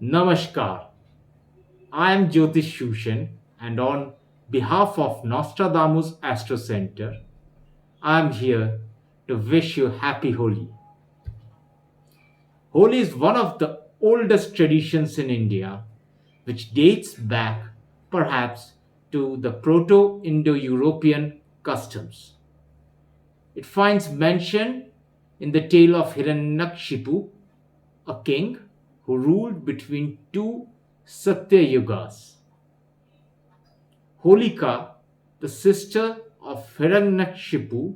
Namaskar. I am Jyotish Sushen, and on behalf of Nostradamus Astro Center, I am here to wish you happy Holi. Holi is one of the oldest traditions in India, which dates back perhaps to the Proto-Indo European customs. It finds mention in the tale of Hiranyakshipu, a king who ruled between two Satya Yugas. Holika, the sister of Hiranyakshipu,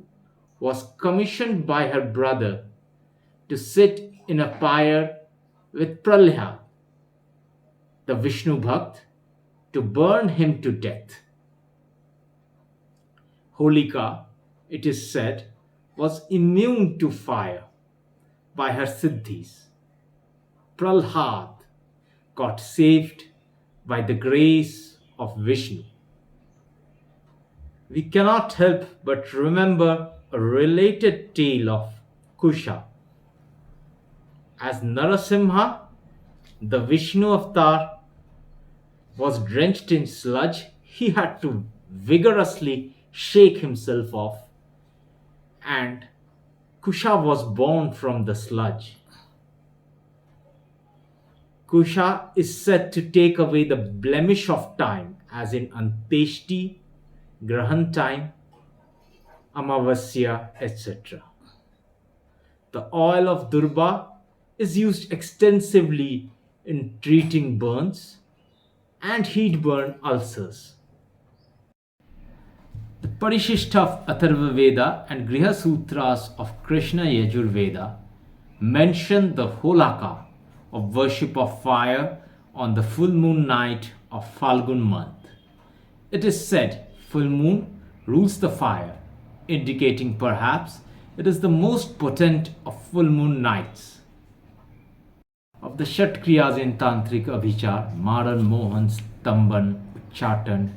was commissioned by her brother to sit in a pyre with Prahlad, the Vishnu Bhakt, to burn him to death. Holika, it is said, was immune to fire by her siddhis. Prahlad got saved by the grace of Vishnu. We cannot help but remember a related tale of Kusha. As Narasimha, the Vishnu avatar, was drenched in sludge, he had to vigorously shake himself off, and Kusha was born from the sludge. Kusha is said to take away the blemish of time, as in Anteshti, Grahan time, Amavasya, etc. The oil of Durba is used extensively in treating burns and heat burn ulcers. The Parishishta of Atharva Veda and Griha Sutras of Krishna Yajur Veda mention the Holaka of worship of fire on the full moon night of Falgun month. It is said full moon rules the fire, indicating perhaps it is the most potent of full moon nights. Of the Shat Kriyas in Tantric Abhichar, Maran, Mohan, Stamban, Uchchatan,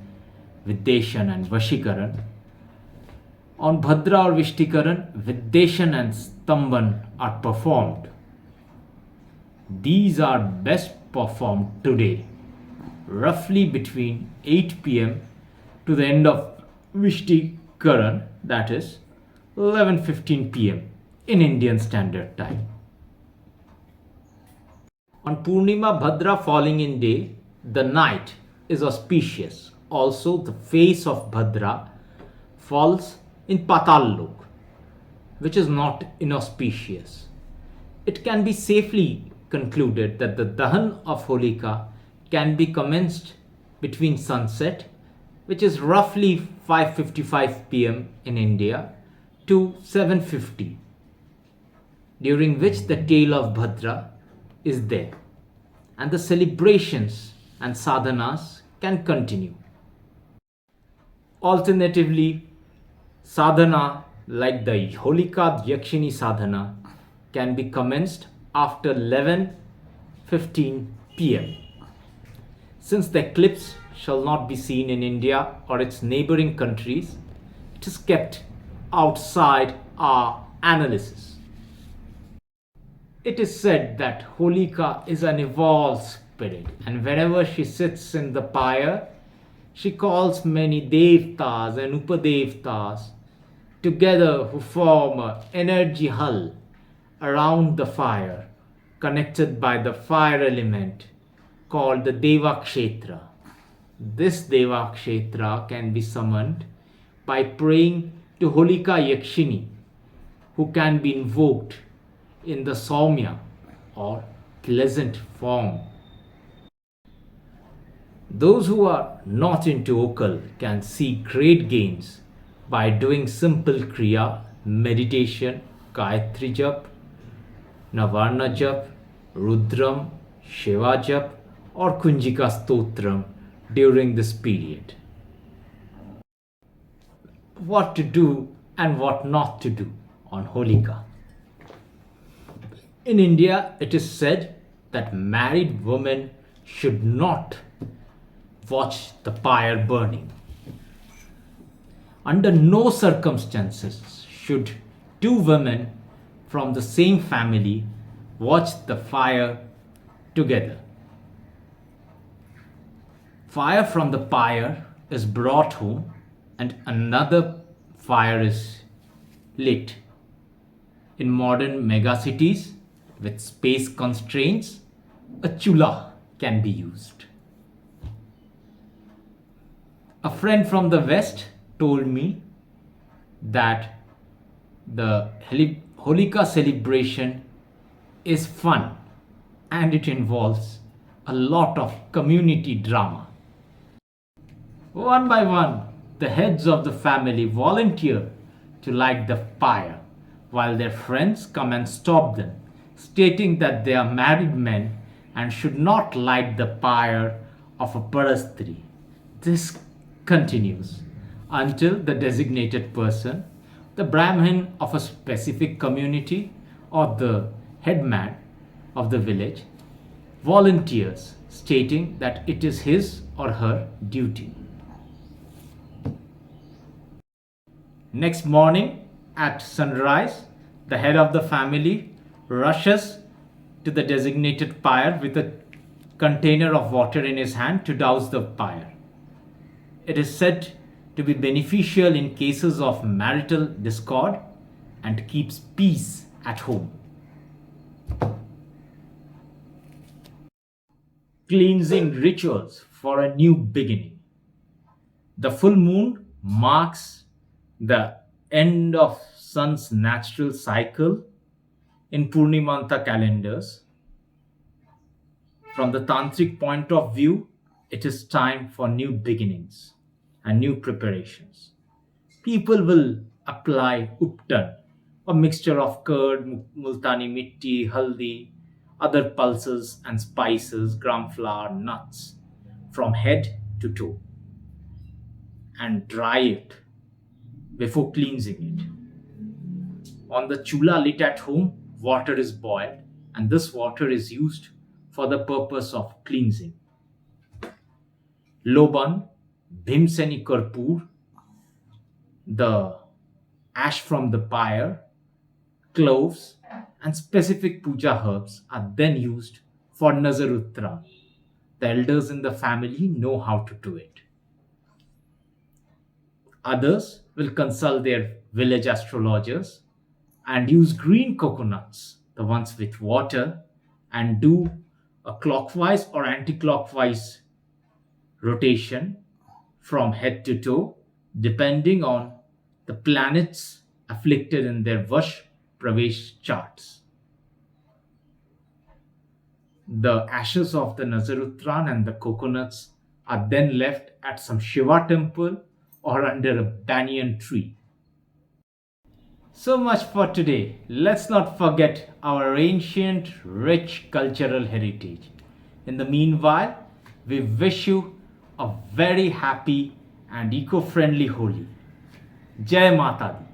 Viddeshan and Vashikaran. On Bhadra or Vishtikaran, Viddeshan and Stamban are performed. These are best performed today, roughly between 8 pm to the end of Vishtikaran, that is 11:15 pm in Indian Standard Time. On Purnima Bhadra falling in day, the night is auspicious. Also, the face of Bhadra falls in Patal Lok, which is not inauspicious. It can be safely concluded that the Dahan of Holika can be commenced between sunset, which is roughly 5:55 pm in India, to 7:50, during which the tale of Bhadra is there, and the celebrations and sadhanas can continue. Alternatively, sadhana like the Holika Yakshini Sadhana can be commenced after 11:15 pm. Since the eclipse shall not be seen in India or its neighboring countries, it is kept outside our analysis. It is said that Holika is an evolved spirit, and whenever she sits in the pyre, she calls many devtas and upadevtas together, who form an energy hull around the fire, connected by the fire element called the Devakshetra. This Devakshetra can be summoned by praying to Holika Yakshini, who can be invoked in the Saumya or pleasant form. Those who are not into occult can see great gains by doing simple Kriya, meditation, Gayatri Jap, Navarna Jap, Rudram, Shiva Jap, or Kunjika Stotram during this period. What to do and what not to do on Holika. In India, it is said that married women should not watch the pyre burning. Under no circumstances should two women from the same family watch the fire together. Fire from the pyre is brought home and another fire is lit. In modern megacities with space constraints, a chula can be used. A friend from the West told me that the Holika celebration is fun and it involves a lot of community drama. One by one, the heads of the family volunteer to light the fire, while their friends come and stop them, stating that they are married men and should not light the pyre of a parastri. This continues until the designated person, the Brahmin of a specific community or the headman of the village, volunteers, stating that it is his or her duty. Next morning at sunrise, the head of the family rushes to the designated pyre with a container of water in his hand to douse the pyre. It is said to be beneficial in cases of marital discord and keeps peace at home. Cleansing rituals for a new beginning. The full moon marks the end of sun's natural cycle in Purnimanta calendars. From the Tantric point of view, it is time for new beginnings and new preparations. People will apply uptan, a mixture of curd, multani mitti, haldi, other pulses and spices, gram flour, nuts, from head to toe, and dry it before cleansing it. On the chula lit at home, water is boiled, and this water is used for the purpose of cleansing. Loban, Bhimseni Karpur, the ash from the pyre, cloves, and specific puja herbs are then used for Nazarutra. The elders in the family know how to do it. Others will consult their village astrologers and use green coconuts, the ones with water, and do a clockwise or anti-clockwise rotation from head to toe, depending on the planets afflicted in their Vash Pravesh charts. The ashes of the Nazarutran and the coconuts are then left at some Shiva temple or under a banyan tree. So much for today. Let's not forget our ancient, rich cultural heritage. In the meanwhile, we wish you a very happy and eco-friendly Holi. Jai Mata Di.